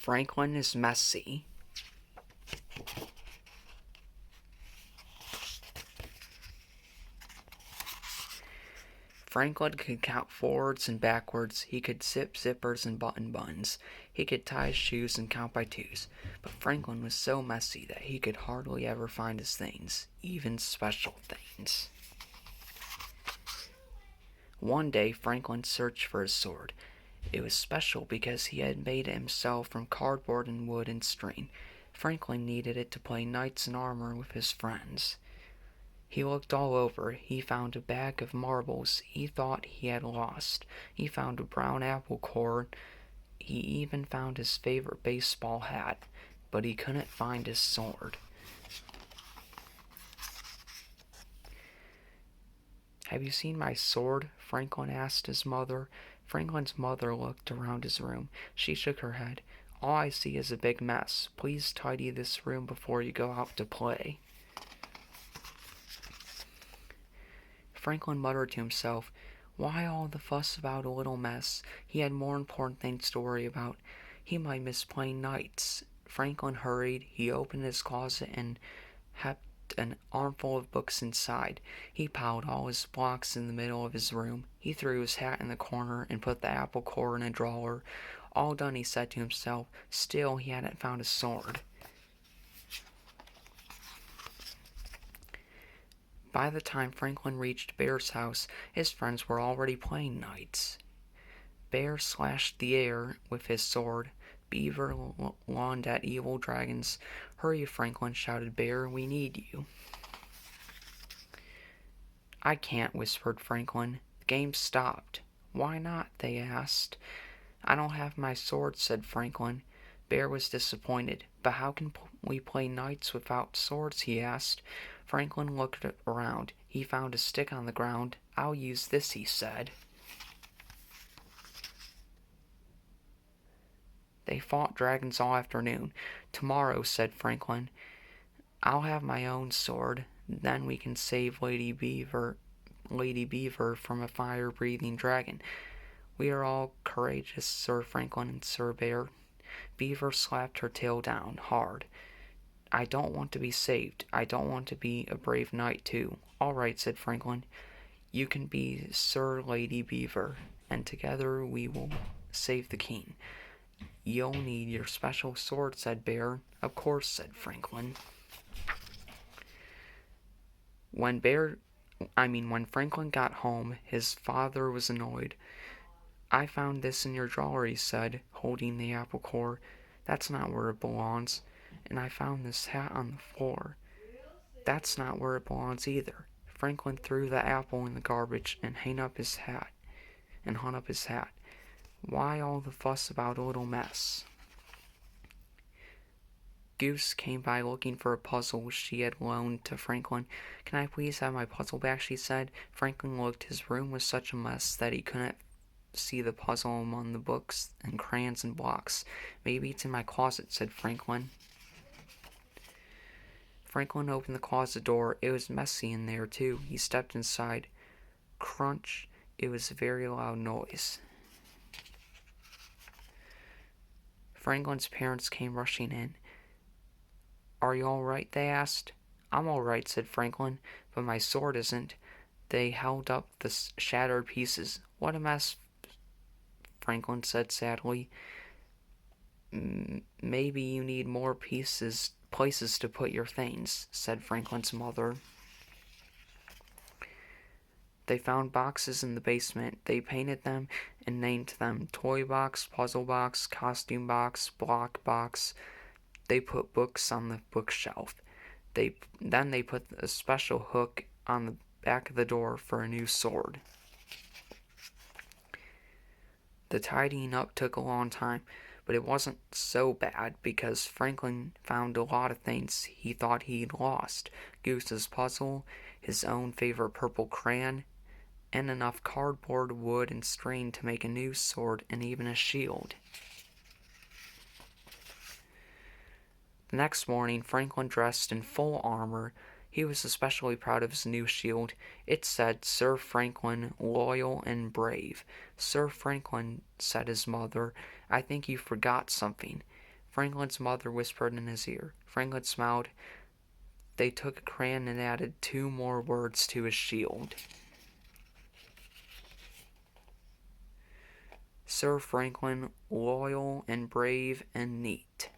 Franklin is messy. Franklin could count forwards and backwards, he could zip zippers and button buttons, he could tie his shoes and count by twos, but Franklin was so messy that he could hardly ever find his things, even special things. One day Franklin searched for his sword. It was special because he had made it himself from cardboard and wood and string. Franklin needed it to play knights in armor with his friends. He looked all over. He found a bag of marbles he thought he had lost. He found a brown apple core. He even found his favorite baseball hat. But he couldn't find his sword. "Have you seen my sword?" Franklin asked his mother. Franklin's mother looked around his room. She shook her head. "All I see is a big mess. Please tidy this room before you go out to play." Franklin muttered to himself, "Why all the fuss about a little mess? He had more important things to worry about. He might miss playing knights." Franklin hurried. He opened his closet and heaped an armful of books inside. He piled all his blocks in the middle of his room. He threw his hat in the corner and put the apple core in a drawer. All done, he said to himself. Still, he hadn't found his sword. By the time Franklin reached Bear's house, his friends were already playing knights. Bear slashed the air with his sword. Beaver lunged at evil dragons. "Hurry, Franklin," shouted Bear. "We need you." "I can't," whispered Franklin. "The game stopped." "Why not?" they asked. "I don't have my sword," said Franklin. Bear was disappointed. "But how can we play knights without swords?" he asked. Franklin looked around. He found a stick on the ground. "I'll use this," he said. They fought dragons all afternoon. "Tomorrow," said Franklin, "I'll have my own sword. Then we can save Lady Beaver from a fire-breathing dragon." "We are all courageous, Sir Franklin and Sir Bear." Beaver slapped her tail down hard. "I don't want to be saved. I don't want to be a brave knight, too." "All right," said Franklin. "You can be Sir Lady Beaver, and together we will save the king." "You'll need your special sword," said Bear. "Of course," said Franklin. When Franklin got home, his father was annoyed. "I found this in your drawer," he said, holding the apple core. "That's not where it belongs. And I found this hat on the floor. That's not where it belongs either." Franklin threw the apple in the garbage and hung up his hat. Why all the fuss about a little mess? Goose came by looking for a puzzle she had loaned to Franklin. "Can I please have my puzzle back?" she said. Franklin looked. His room was such a mess that he couldn't see the puzzle among the books and crayons and blocks. "Maybe it's in my closet," said Franklin. Franklin opened the closet door. It was messy in there, too. He stepped inside. Crunch! It was a very loud noise. Franklin's parents came rushing in. "Are you all right?" they asked. "I'm all right," said Franklin, "but my sword isn't." They held up the shattered pieces. "What a mess," Franklin said sadly. "Maybe you need more places to put your things," said Franklin's mother. They found boxes in the basement. They painted them and named them toy box, puzzle box, costume box, block box. They put books on the bookshelf. Then they put a special hook on the back of the door for a new sword. The tidying up took a long time, but it wasn't so bad because Franklin found a lot of things he thought he'd lost. Goose's puzzle, his own favorite purple crayon, and enough cardboard, wood, and string to make a new sword and even a shield. The next morning, Franklin dressed in full armor. He was especially proud of his new shield. It said, "Sir Franklin, loyal and brave." "Sir Franklin," said his mother, "I think you forgot something." Franklin's mother whispered in his ear. Franklin smiled. They took a crayon and added 2 more words to his shield. Sir Franklin, loyal and brave and neat.